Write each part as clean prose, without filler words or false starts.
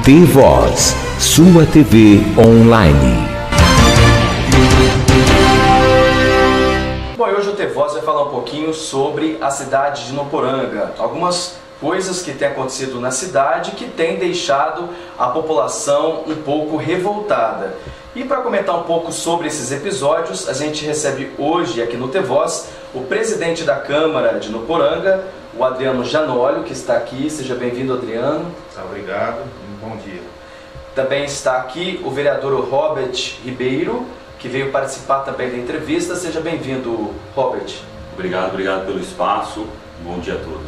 T-Voz, sua TV online. Bom, e hoje o T-Voz vai falar um pouquinho sobre a cidade de Nuporanga. Algumas coisas que têm acontecido na cidade que têm deixado a população um pouco revoltada. E para comentar um pouco sobre esses episódios, a gente recebe hoje aqui no T-Voz o presidente da Câmara de Nuporanga, o Adriano Janolio, que está aqui. Seja bem-vindo, Adriano. Obrigado, bom dia. Também está aqui o vereador Robert Ribeiro, que veio participar também da entrevista. Seja bem-vindo, Robert. Obrigado pelo espaço. Bom dia a todos.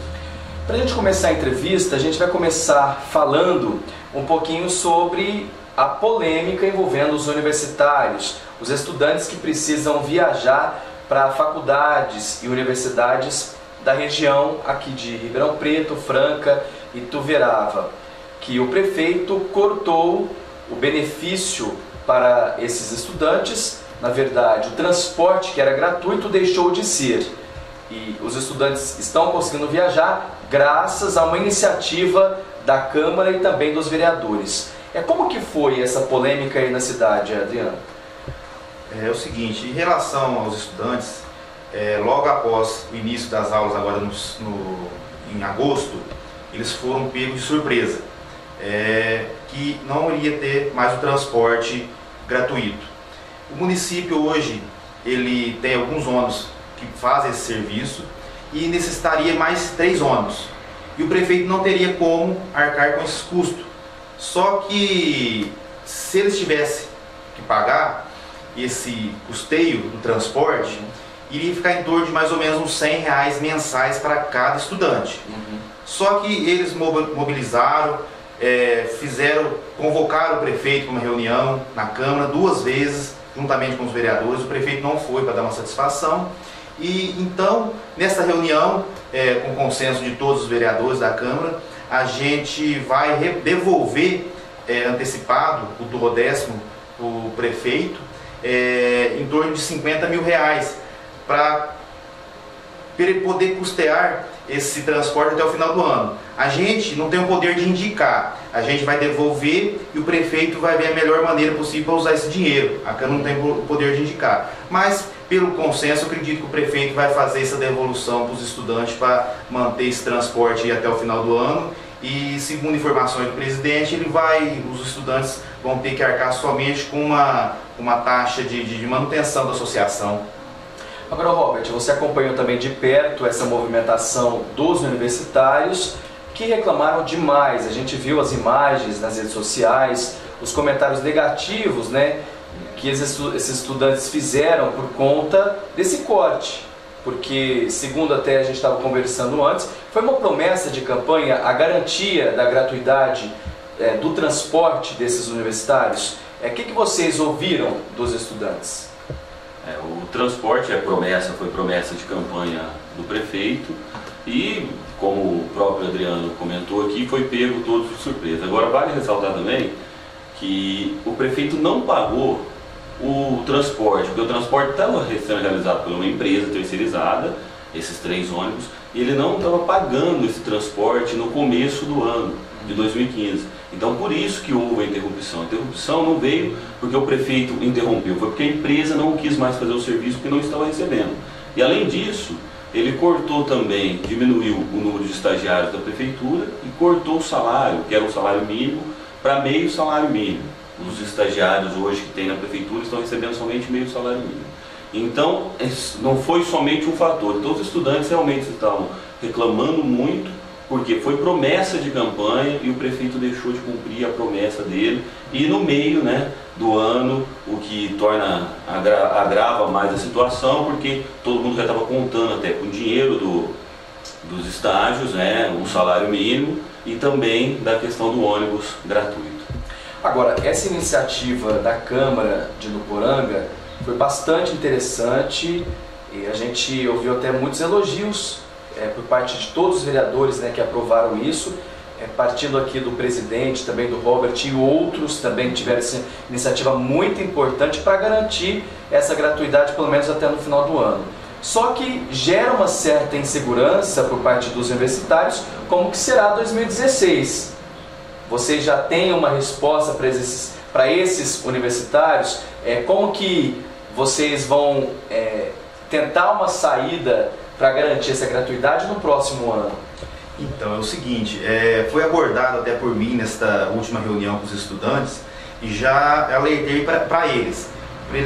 Para a gente começar a entrevista, a gente vai começar falando um pouquinho sobre a polêmica envolvendo os universitários, os estudantes que precisam viajar para faculdades e universidades da região aqui de Ribeirão Preto, Franca e Ituverava, que o prefeito cortou o benefício para esses estudantes. Na verdade, o transporte, que era gratuito, deixou de ser. E os estudantes estão conseguindo viajar graças a uma iniciativa da Câmara e também dos vereadores. Como que foi essa polêmica aí na cidade, Adriano? É o seguinte, em relação aos estudantes, logo após o início das aulas, agora em agosto, eles foram pegos de surpresa, que não iria ter mais o transporte gratuito. O município hoje, ele tem alguns ônibus que fazem esse serviço e necessitaria mais 3 ônibus. E o prefeito não teria como arcar com esses custos. Só que se eles tivessem que pagar esse custeio do transporte, iria ficar em torno de mais ou menos uns R$100 mensais para cada estudante. Só que eles mobilizaram, convocaram o prefeito para uma reunião na Câmara 2 vezes, juntamente com os vereadores. O prefeito não foi para dar uma satisfação. E então, nessa reunião, com consenso de todos os vereadores da Câmara, a gente vai devolver antecipado o do 10º para o prefeito, em torno de R$50 mil, para ele poder custear esse transporte até o final do ano. A gente não tem o poder de indicar, a gente vai devolver e o prefeito vai ver a melhor maneira possível para usar esse dinheiro. A Câmara não tem o poder de indicar, mas pelo consenso eu acredito que o prefeito vai fazer essa devolução para os estudantes para manter esse transporte até o final do ano. E segundo informações do presidente, os estudantes vão ter que arcar somente com uma taxa de manutenção da associação. Agora, Robert, você acompanhou também de perto essa movimentação dos universitários que reclamaram demais. A gente viu as imagens nas redes sociais, os comentários negativos, que esses estudantes fizeram por conta desse corte. Porque, segundo até a gente estava conversando antes, foi uma promessa de campanha a garantia da gratuidade do transporte desses universitários. O que vocês ouviram dos estudantes? O transporte foi promessa de campanha do prefeito e, como o próprio Adriano comentou aqui, foi pego todos de surpresa. Agora, vale ressaltar também que o prefeito não pagou o transporte, porque o transporte estava sendo realizado por uma empresa terceirizada, esses 3 ônibus, e ele não estava pagando esse transporte no começo do ano de 2015. Então, por isso que houve a interrupção. A interrupção não veio porque o prefeito interrompeu, foi porque a empresa não quis mais fazer o serviço porque não estava recebendo. E além disso, ele cortou também, diminuiu o número de estagiários da prefeitura e cortou o salário, que era um salário mínimo, para meio salário mínimo. Os estagiários hoje que tem na prefeitura estão recebendo somente meio salário mínimo. Então, não foi somente um fator. Então, os estudantes realmente estavam reclamando muito, porque foi promessa de campanha e o prefeito deixou de cumprir a promessa dele. E no meio do ano, o que agrava mais a situação, porque todo mundo já estava contando até com o dinheiro dos estágios, um salário mínimo, e também da questão do ônibus gratuito. Agora, essa iniciativa da Câmara de Nuporanga foi bastante interessante e a gente ouviu até muitos elogios por parte de todos os vereadores que aprovaram isso, partindo aqui do presidente, também do Robert e outros também tiveram essa iniciativa muito importante para garantir essa gratuidade pelo menos até no final do ano. Só que gera uma certa insegurança por parte dos universitários, como que será 2016. vocês já têm uma resposta para esses universitários? Como que vocês vão tentar uma saída para garantir essa gratuidade no próximo ano? Então, é o seguinte, foi abordado até por mim nesta última reunião com os estudantes e já alertei para eles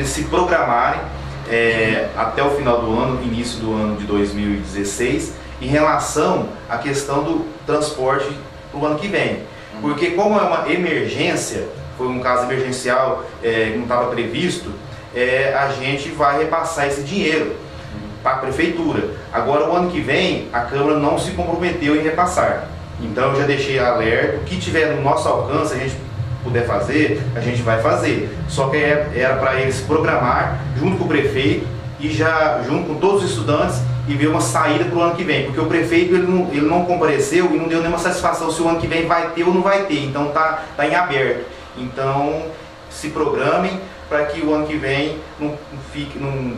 se programarem até o final do ano, início do ano de 2016, em relação à questão do transporte para o ano que vem. Porque como é uma emergência, foi um caso emergencial que não estava previsto, a gente vai repassar esse dinheiro para a prefeitura. Agora, o ano que vem, a Câmara não se comprometeu em repassar. Então, eu já deixei alerta, o que tiver no nosso alcance, a gente puder fazer, a gente vai fazer. Só que era para eles programar, junto com o prefeito, e já junto com todos os estudantes, e ver uma saída para o ano que vem. Porque o prefeito ele não compareceu e não deu nenhuma satisfação se o ano que vem vai ter ou não vai ter. Então, tá em aberto. Então, se programem para que o ano que vem não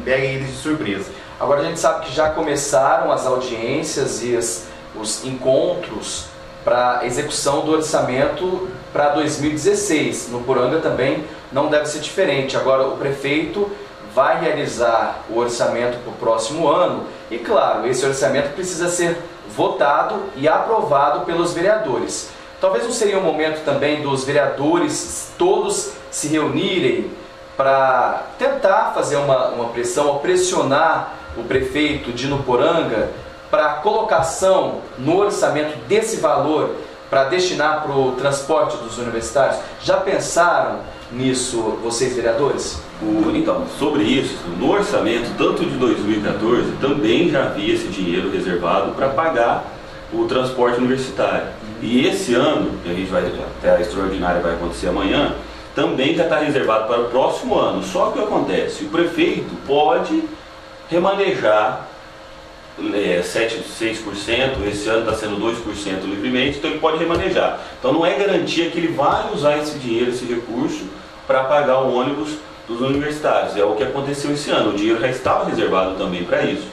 pegue eles de surpresa. Agora a gente sabe que já começaram as audiências e os encontros para execução do orçamento para 2016. No Poranga também não deve ser diferente. Agora o prefeito vai realizar o orçamento para o próximo ano e, claro, esse orçamento precisa ser votado e aprovado pelos vereadores. Talvez não seria um momento também dos vereadores todos se reunirem para tentar fazer uma pressão, ou pressionar o prefeito de Nuporanga para a colocação no orçamento desse valor para destinar para o transporte dos universitários? Já pensaram nisso, vocês vereadores? Então, sobre isso, no orçamento, tanto de 2014, também já havia esse dinheiro reservado para pagar o transporte universitário. E esse ano, que a gente até a extraordinária vai acontecer amanhã, também já está reservado para o próximo ano. Só que o que acontece? O prefeito pode remanejar 6%, esse ano está sendo 2% livremente, então ele pode remanejar. Então não é garantia que ele vai usar esse dinheiro, esse recurso, para pagar o ônibus dos universitários. É o que aconteceu esse ano, o dinheiro já estava reservado também para isso,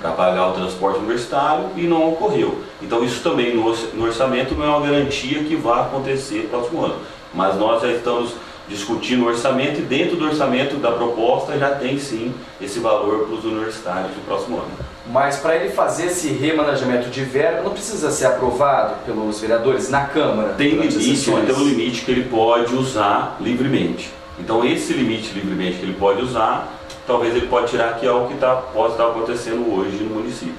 para pagar o transporte universitário, e não ocorreu. Então isso também no orçamento não é uma garantia que vai acontecer no próximo ano. Mas nós já estamos discutindo o orçamento e dentro do orçamento da proposta já tem sim esse valor para os universitários no próximo ano. Mas para ele fazer esse remanejamento de verba, não precisa ser aprovado pelos vereadores na Câmara? Tem limite, tem um limite que ele pode usar livremente. Então esse limite livremente que ele pode usar, talvez ele pode tirar, que é o que pode estar acontecendo hoje no município.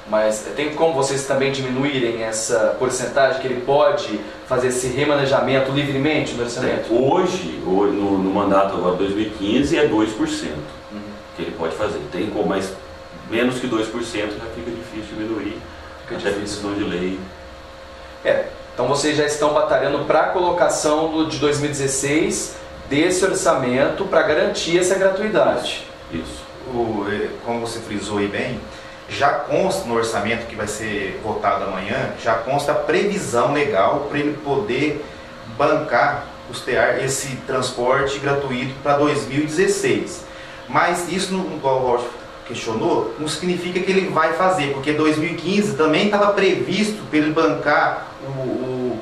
Mas tem como vocês também diminuírem essa porcentagem que ele pode fazer esse remanejamento livremente no orçamento? Hoje no mandato agora 2015 é 2% que ele pode fazer. Tem como, mas menos que 2% já fica difícil diminuir, até decisão de lei. Então vocês já estão batalhando para a colocação de 2016 desse orçamento para garantir essa gratuidade. Isso. Como você frisou aí bem, já consta no orçamento que vai ser votado amanhã, já consta a previsão legal para ele poder custear esse transporte gratuito para 2016. Mas isso, igual o Rocha questionou, não significa que ele vai fazer, porque 2015 também estava previsto para ele bancar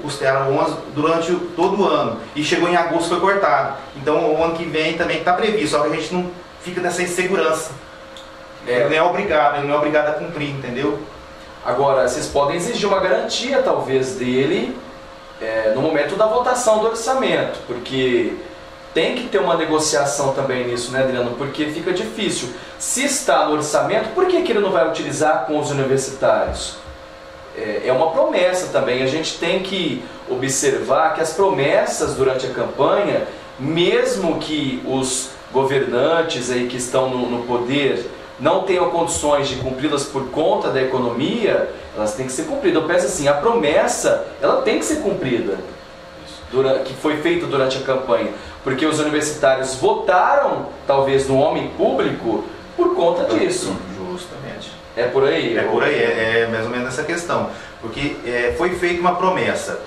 custear o ônibus durante todo o ano, e chegou em agosto, foi cortado. Então o ano que vem também está previsto, só que a gente não fica nessa insegurança. Ele não é obrigado a cumprir, entendeu? Agora, vocês podem exigir uma garantia, talvez, dele no momento da votação do orçamento, porque tem que ter uma negociação também nisso, né, Adriano? Porque fica difícil. Se está no orçamento, por que ele não vai utilizar com os universitários? É uma promessa também. A gente tem que observar que as promessas durante a campanha, mesmo que os governantes aí que estão no poder não tenham condições de cumpri-las por conta da economia, elas têm que ser cumpridas. Eu penso assim, a promessa, ela tem que ser cumprida, que foi feita durante a campanha, porque os universitários votaram, talvez, no homem público por conta disso. Justamente. É por aí? É por aí, é mais ou menos essa questão, porque foi feita uma promessa,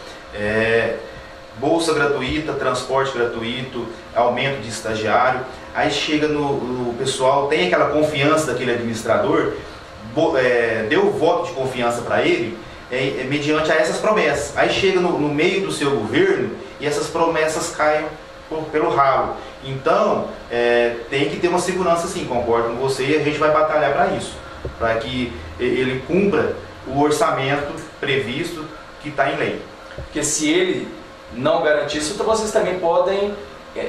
bolsa gratuita, transporte gratuito, aumento de estagiário. Aí chega no pessoal, tem aquela confiança daquele administrador, deu o voto de confiança para ele, mediante a essas promessas. Aí chega no meio do seu governo e essas promessas caem pelo ralo. Então, tem que ter uma segurança, sim, concordo com você, e a gente vai batalhar para isso, para que ele cumpra o orçamento previsto que está em lei. Porque se ele não garantir isso, então vocês também podem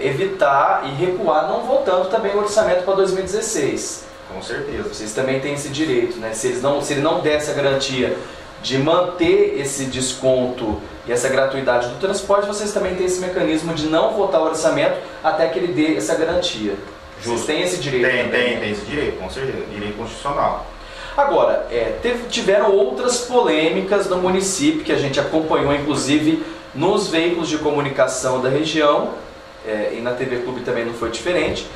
evitar e recuar não votando também o orçamento para 2016. Com certeza. Vocês também têm esse direito, né? Se ele não der essa garantia de manter esse desconto e essa gratuidade do transporte, vocês também têm esse mecanismo de não votar o orçamento até que ele dê essa garantia. Justo. Vocês têm esse direito também? Tem esse direito, com certeza, direito constitucional. Agora, tiveram outras polêmicas no município que a gente acompanhou, inclusive nos veículos de comunicação da região, e na TV Clube também não foi diferente.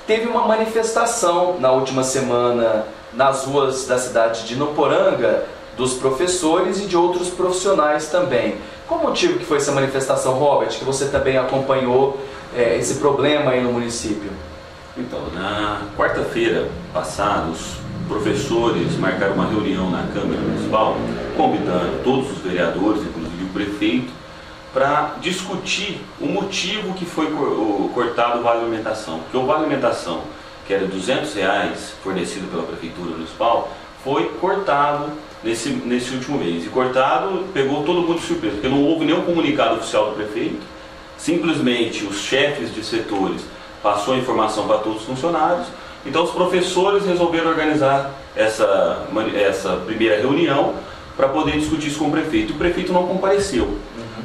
Teve uma manifestação na última semana nas ruas da cidade de Nuporanga, dos professores e de outros profissionais também. Qual o motivo que foi essa manifestação, Robert, que você também acompanhou esse problema aí no município? Então, na quarta-feira passada, os professores marcaram uma reunião na Câmara Municipal, convidando todos os vereadores, inclusive o prefeito, para discutir o motivo que foi cortado o Vale Alimentação. Porque o Vale Alimentação, que era R$200 fornecido pela Prefeitura Municipal, foi cortado nesse último mês. E cortado pegou todo mundo de surpresa, porque não houve nenhum comunicado oficial do prefeito, simplesmente os chefes de setores passou a informação para todos os funcionários. Então os professores resolveram organizar essa primeira reunião para poder discutir isso com o prefeito. O prefeito não compareceu.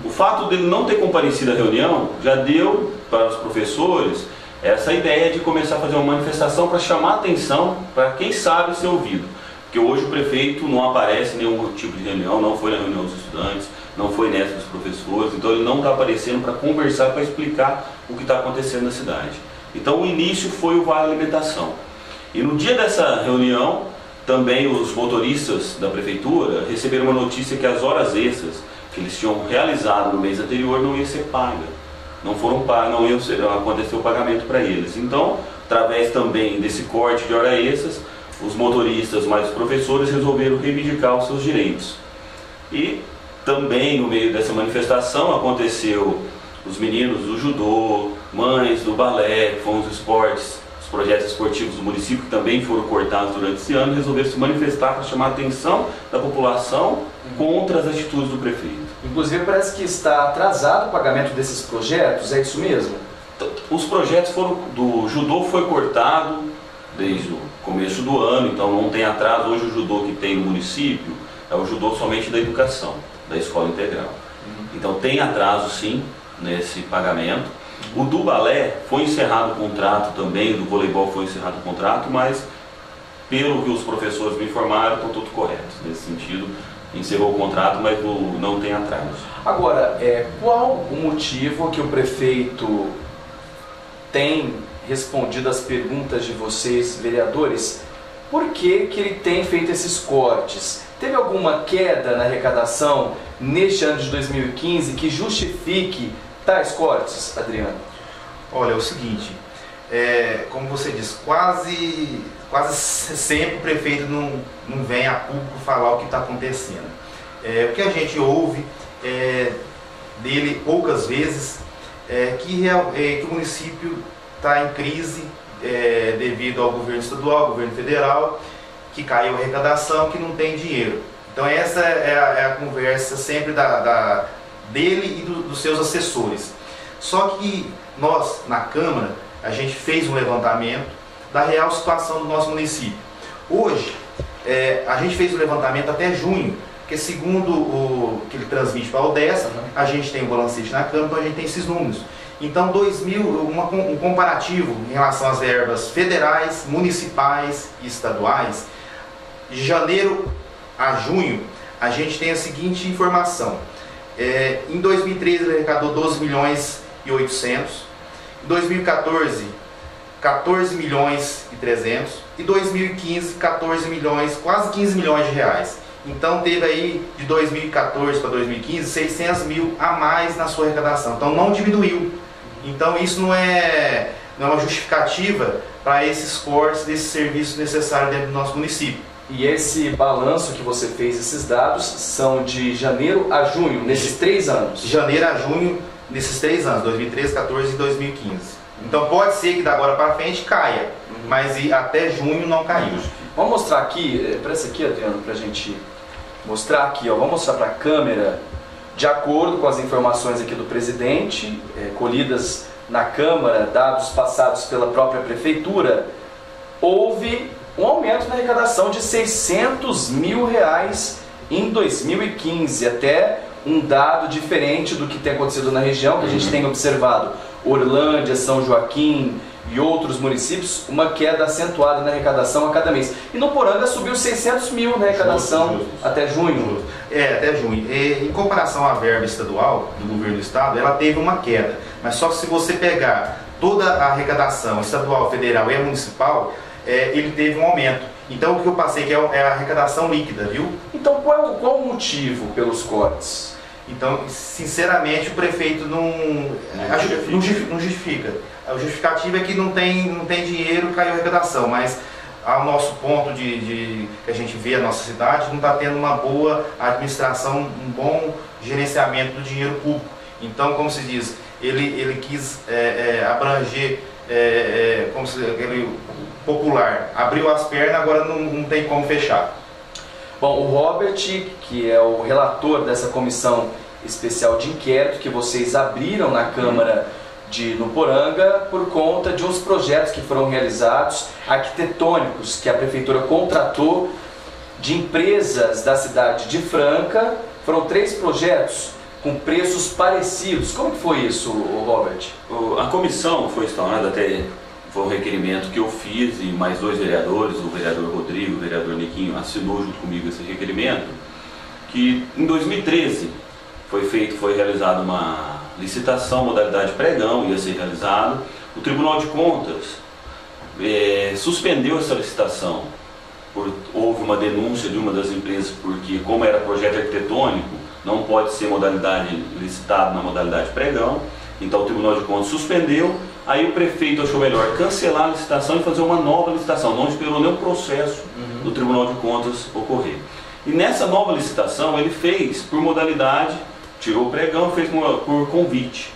O fato dele não ter comparecido à reunião já deu para os professores essa ideia de começar a fazer uma manifestação para chamar a atenção, para quem sabe ser ouvido. Porque hoje o prefeito não aparece em nenhum tipo de reunião, não foi na reunião dos estudantes, não foi nessa dos professores, então ele não está aparecendo para conversar, para explicar o que está acontecendo na cidade. Então o início foi o Vale Alimentação. E no dia dessa reunião, também os motoristas da prefeitura receberam uma notícia que as horas extras que eles tinham realizado no mês anterior não ia ser paga. Não foram pagas, não ia acontecer o pagamento para eles. Então, através também desse corte de horas extras, os motoristas mais os professores resolveram reivindicar os seus direitos. E também no meio dessa manifestação aconteceu os meninos do judô, mães do balé, que foram os esportes, os projetos esportivos do município que também foram cortados durante esse ano, resolveram se manifestar para chamar a atenção da população contra as atitudes do prefeito. Inclusive parece que está atrasado o pagamento desses projetos, é isso mesmo? Os projetos do judô foi cortado desde o começo do ano, então não tem atraso. Hoje o judô que tem no município é o judô somente da educação, da escola integral. Então tem atraso sim nesse pagamento. O do balé foi encerrado o contrato também, do voleibol foi encerrado o contrato, mas pelo que os professores me informaram, estão tudo corretos nesse sentido. Encerrou o contrato, mas não tem atraso. Agora, qual o motivo que o prefeito tem respondido às perguntas de vocês, vereadores? Por que que ele tem feito esses cortes? Teve alguma queda na arrecadação neste ano de 2015 que justifique tais cortes, Adriano? Olha, é o seguinte, como você disse, quase sempre o prefeito não vem a público falar o que está acontecendo. O que a gente ouve dele poucas vezes que o município está em crise devido ao governo estadual, ao governo federal, que caiu a arrecadação, que não tem dinheiro. Então essa é a conversa sempre dele e dos seus assessores. Só que nós, na Câmara, a gente fez um levantamento da real situação do nosso município. Hoje, a gente fez o levantamento até junho, porque segundo o que ele transmite para a Odessa, a gente tem o balancete na Câmara, então a gente tem esses números. Então, um comparativo em relação às verbas federais, municipais e estaduais, de janeiro a junho, a gente tem a seguinte informação. Em 2013 ele arrecadou 12 milhões e 800, em 2014 14 milhões e 300 e 2015 14 milhões, quase 15 milhões de reais. Então teve aí de 2014 para 2015 600 mil a mais na sua arrecadação, então não diminuiu. Então isso não é uma justificativa para esses cortes, desses serviços necessários dentro do nosso município. E esse balanço que você fez, esses dados, são de janeiro a junho, nesses 3 anos? De janeiro a junho, nesses 3 anos, 2013, 14 e 2015. Então pode ser que da agora para frente caia, mas até junho não caiu. Vamos mostrar aqui, presta aqui, Adriano, para a gente mostrar aqui, ó, vamos mostrar para a câmera, de acordo com as informações aqui do presidente, colhidas na Câmara, dados passados pela própria Prefeitura, houve um aumento na arrecadação de R$600 mil em 2015, até um dado diferente do que tem acontecido na região, que a gente tem observado, Orlândia, São Joaquim e outros municípios, uma queda acentuada na arrecadação a cada mês. E no Poranga subiu 600 mil na arrecadação justo. Até junho. Até junho. Em comparação à verba estadual, do governo do estado, ela teve uma queda. Mas só que se você pegar toda a arrecadação estadual, federal e municipal, ele teve um aumento. Então o que eu passei que é a arrecadação líquida, viu? Então qual o motivo pelos cortes? Então, sinceramente, o prefeito não justifica. A justificativa é que não tem dinheiro, caiu a arrecadação, mas ao nosso ponto que a gente vê a nossa cidade, não está tendo uma boa administração, um bom gerenciamento do dinheiro público. Então, como se diz, ele quis abranger, como se diz, aquele popular, abriu as pernas, agora não tem como fechar. Bom, o Robert, que é o relator dessa comissão especial de inquérito que vocês abriram na Câmara de Nuporanga por conta de uns projetos que foram realizados, arquitetônicos, que a Prefeitura contratou de empresas da cidade de Franca. Foram 3 projetos com preços parecidos. Como que foi isso, Robert? A comissão foi instaurada até... Foi um requerimento que eu fiz e mais 2 vereadores, o vereador Rodrigo e o vereador Niquinho, assinou junto comigo esse requerimento, que em 2013 foi realizada uma licitação, modalidade pregão, ia ser realizado. O Tribunal de Contas suspendeu essa licitação. Houve uma denúncia de uma das empresas, porque como era projeto arquitetônico, não pode ser licitado na modalidade pregão. Então o Tribunal de Contas suspendeu. Aí o prefeito achou melhor cancelar a licitação e fazer uma nova licitação. Não esperou nem o processo do Tribunal de Contas ocorrer. E nessa nova licitação ele fez por modalidade, tirou o pregão e fez por convite.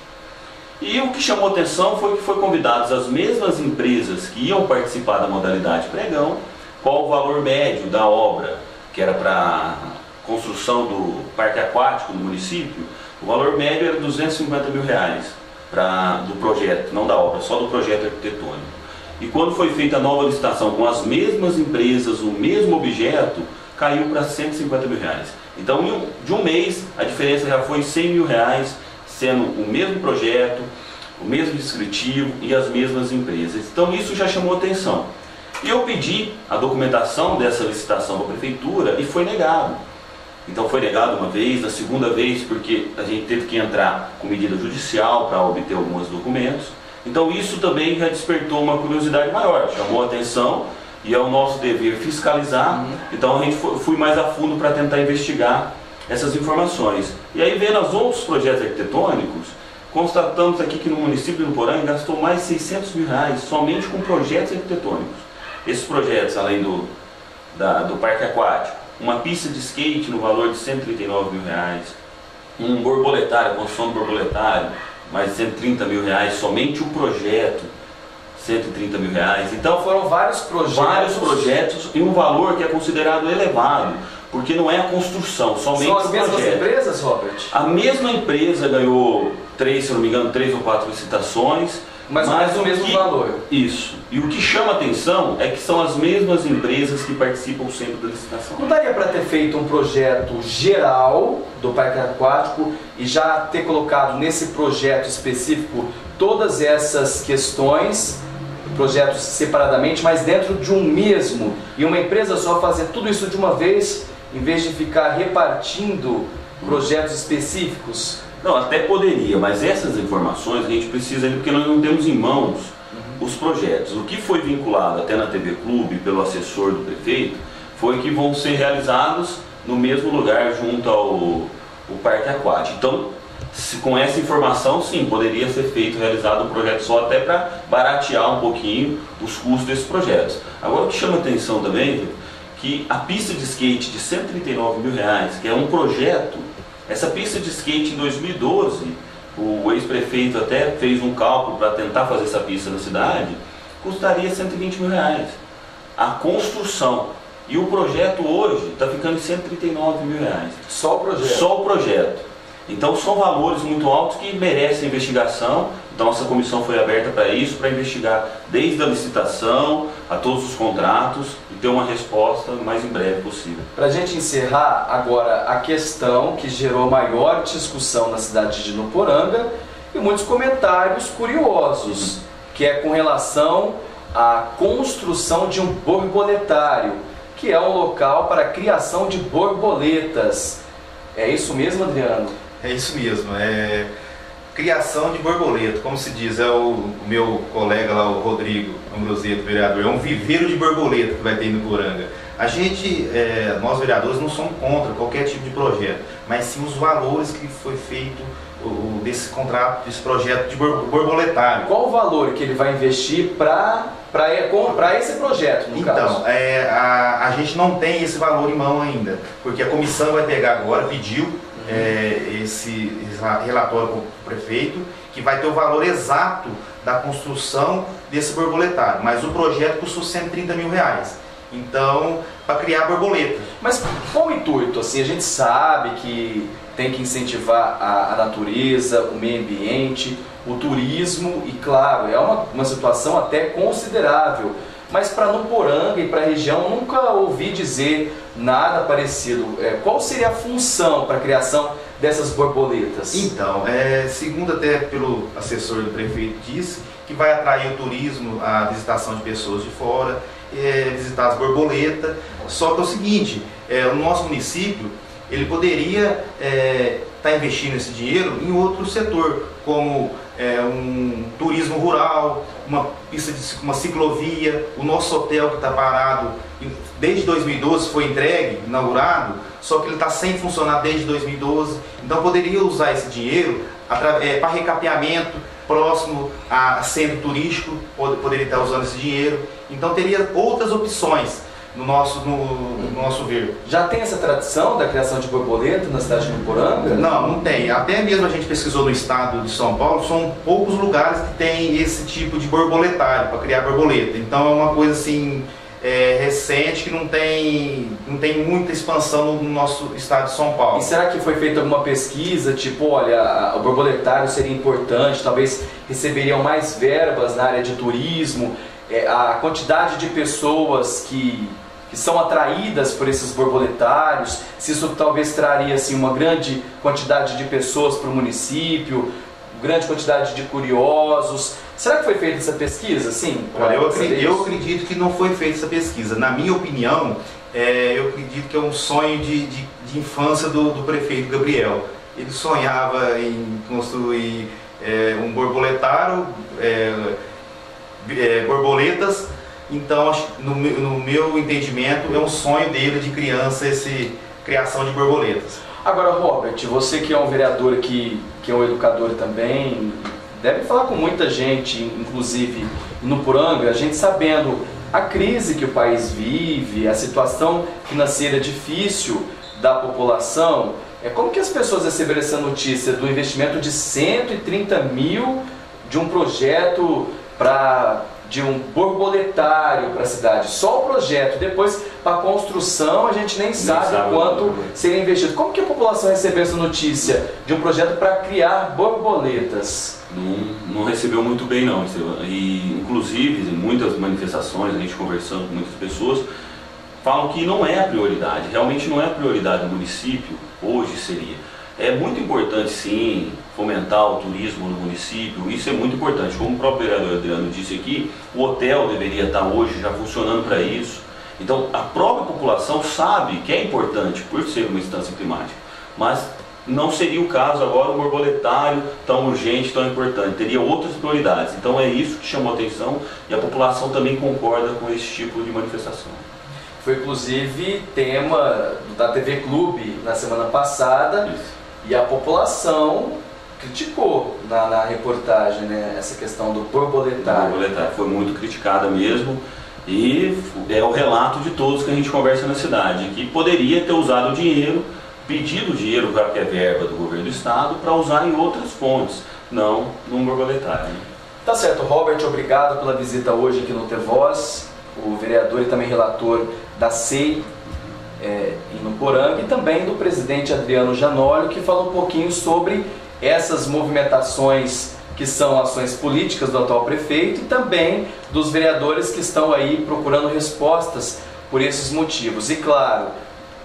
E o que chamou atenção foi que foram convidadas as mesmas empresas que iam participar da modalidade pregão, qual o valor médio da obra, que era para construção do parque aquático no município. O valor médio era R$250 mil do projeto, não da obra, só do projeto arquitetônico. E quando foi feita a nova licitação com as mesmas empresas, o mesmo objeto, caiu para R$150 mil. Então, de um mês, a diferença já foi R$100 mil, sendo o mesmo projeto, o mesmo descritivo e as mesmas empresas. Então, isso já chamou atenção. E eu pedi a documentação dessa licitação para a Prefeitura e foi negado. Então foi negado uma vez, na segunda vez porque a gente teve que entrar com medida judicial para obter alguns documentos. Então isso também já despertou uma curiosidade maior, chamou a atenção e é o nosso dever fiscalizar. Então a gente foi mais a fundo para tentar investigar essas informações. E aí vendo os outros projetos arquitetônicos, constatamos aqui que no município de Nuporanga gastou mais de R$600 mil somente com projetos arquitetônicos. Esses projetos, além do parque aquático, uma pista de skate no valor de R$139 mil, um borboletário, a construção do borboletário, mais de R$130 mil, somente o projeto, R$130 mil. Então foram vários projetos e um valor que é considerado elevado, porque não é a construção, somente o projeto. São as mesmas empresas, Robert? A mesma empresa ganhou 3, se não me engano, 3 ou 4 licitações. Mas o mesmo valor. Isso. E o que chama atenção é que são as mesmas empresas que participam sempre da licitação. Não daria para ter feito um projeto geral do parque aquático e já ter colocado nesse projeto específico todas essas questões, projetos separadamente, mas dentro de um mesmo, e uma empresa só fazer tudo isso de uma vez, em vez de ficar repartindo projetos específicos? Não, até poderia, mas essas informações a gente precisa, porque nós não temos em mãos os projetos. O que foi vinculado até na TV Clube pelo assessor do prefeito foi que vão ser realizados no mesmo lugar junto ao parque aquático. Então, com essa informação, sim, poderia ser realizado um projeto só, até para baratear um pouquinho os custos desses projetos. Agora, o que chama atenção também, que a pista de skate de R$139 mil, que é um projeto, essa pista de skate em 2012, o ex-prefeito até fez um cálculo para tentar fazer essa pista na cidade, custaria R$120 mil. A construção. E o projeto hoje está ficando em R$139 mil. Só o projeto? Só o projeto. Então são valores muito altos que merecem investigação. Então essa comissão foi aberta para isso, para investigar desde a licitação a todos os contratos e ter uma resposta o mais em breve possível. Para a gente encerrar agora a questão que gerou maior discussão na cidade de Nuporanga e muitos comentários curiosos, que é com relação à construção de um borboletário, que é um local para a criação de borboletas. É isso mesmo, Adriano? É isso mesmo, criação de borboleta, como se diz, o meu colega lá, o Rodrigo Ambroseto, vereador, é um viveiro de borboleta que vai ter em Nuporanga. A gente, nós vereadores, não somos contra qualquer tipo de projeto, mas sim os valores que foi feito desse contrato, desse projeto de borboletário. Qual o valor que ele vai investir para esse projeto, no caso? Então, a gente não tem esse valor em mão ainda, porque a comissão vai pegar agora, pediu esse relatório para o prefeito, que vai ter o valor exato da construção desse borboletário, mas o projeto custou R$130 mil. Então, para criar borboleta. Mas qual o intuito? Assim, a gente sabe que tem que incentivar a natureza, o meio ambiente, o turismo, e claro, é uma situação até considerável. Mas para Nuporanga e para a região nunca ouvi dizer nada parecido. Qual seria a função para a criação dessas borboletas? Então, segundo até pelo assessor do prefeito disse, que vai atrair o turismo, a visitação de pessoas de fora, visitar as borboletas. Só que é o seguinte, o nosso município ele poderia estar investindo esse dinheiro em outro setor, como um turismo rural, uma pista uma ciclovia, o nosso hotel que está parado desde 2012, foi entregue, inaugurado, só que ele está sem funcionar desde 2012. Então poderia usar esse dinheiro para recapeamento próximo a centro turístico, poderia estar usando esse dinheiro. Então teria outras opções no nosso ver. Já tem essa tradição da criação de borboleta na cidade de Nuporanga? Não tem. Até mesmo a gente pesquisou no estado de São Paulo, são poucos lugares que tem esse tipo de borboletário, para criar borboleta. Então é uma coisa assim, recente, que não tem muita expansão no nosso estado de São Paulo. E será que foi feita alguma pesquisa, tipo, olha, o borboletário seria importante, talvez receberiam mais verbas na área de turismo, a quantidade de pessoas que são atraídas por esses borboletários, se isso talvez traria assim, uma grande quantidade de pessoas para o município, grande quantidade de curiosos. Será que foi feita essa pesquisa? Sim. Olha, eu acredito que não foi feita essa pesquisa. Na minha opinião, eu acredito que é um sonho de infância do prefeito Gabriel. Ele sonhava em construir um borboletário, borboletas. Então, no meu entendimento, é um sonho dele de criança essa criação de borboletas. Agora, Robert, você que é um vereador que é um educador também, deve falar com muita gente, inclusive em Nuporanga, a gente sabendo a crise que o país vive, a situação financeira difícil da população. Como que as pessoas receberam essa notícia do investimento de 130 mil de um projeto de um borboletário para a cidade? Só o projeto, depois para a construção a gente nem sabe quanto seria investido. Como que a população recebeu essa notícia de um projeto para criar borboletas? Não recebeu muito bem não, e inclusive em muitas manifestações, a gente conversando com muitas pessoas, falam que não é a prioridade, realmente não é a prioridade do município, hoje seria. É muito importante sim fomentar o turismo no município, isso é muito importante. Como o próprio vereador Adriano disse aqui, o hotel deveria estar hoje já funcionando para isso. Então a própria população sabe que é importante por ser uma instância climática, mas não seria o caso agora um borboletário tão urgente, tão importante, teria outras prioridades. Então é isso que chamou a atenção e a população também concorda com esse tipo de manifestação. Foi inclusive tema da TV Clube na semana passada. Isso. E a população criticou na reportagem, né, essa questão do borboletário. O borboletário foi muito criticada mesmo, E é o relato de todos que a gente conversa na cidade, que poderia ter usado o dinheiro, pedido dinheiro para que é verba do governo do estado, para usar em outras fontes, não num borboletário. Né? Tá certo, Robert, obrigado pela visita hoje aqui no T-Voz, o vereador e também relator da SEI em Nuporanga, e também do presidente Adriano Janólio, que falou um pouquinho sobre essas movimentações que são ações políticas do atual prefeito e também dos vereadores que estão aí procurando respostas por esses motivos. E claro,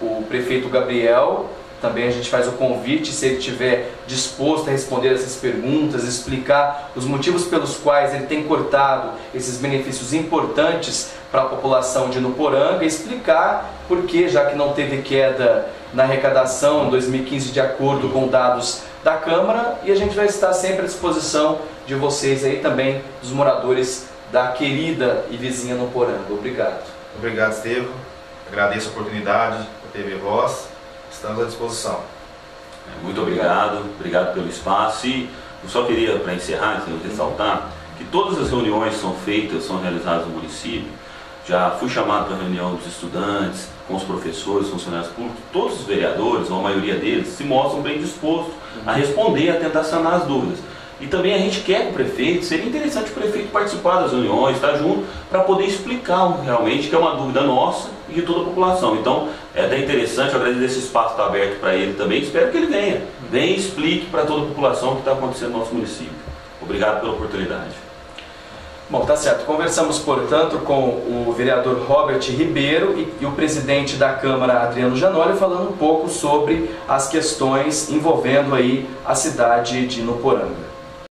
o prefeito Gabriel, também a gente faz o convite, se ele estiver disposto a responder essas perguntas, explicar os motivos pelos quais ele tem cortado esses benefícios importantes para a população de Nuporanga, explicar por que, já que não teve queda na arrecadação em 2015 de acordo com dados da Câmara, e a gente vai estar sempre à disposição de vocês aí também, dos moradores da querida e vizinha Nuporanga. Obrigado. Obrigado, Estevam. Agradeço a oportunidade da TV Voz. Estamos à disposição. Muito obrigado, obrigado pelo espaço. E eu só queria, para encerrar, ressaltar que todas as reuniões são feitas, são realizadas no município. Já fui chamado para a reunião dos estudantes, com os professores, funcionários públicos. Todos os vereadores, ou a maioria deles, se mostram bem dispostos a responder, a tentar sanar as dúvidas. E também a gente quer que o prefeito, seria interessante o prefeito participar das reuniões, estar junto, para poder explicar realmente que é uma dúvida nossa e de toda a população. Então, é até interessante, eu agradeço esse espaço está aberto para ele também, espero que ele venha. Venha e explique para toda a população o que está acontecendo no nosso município. Obrigado pela oportunidade. Bom, tá certo. Conversamos, portanto, com o vereador Robert Ribeiro e o presidente da Câmara, Adriano Janólio, falando um pouco sobre as questões envolvendo aí a cidade de Nuporanga.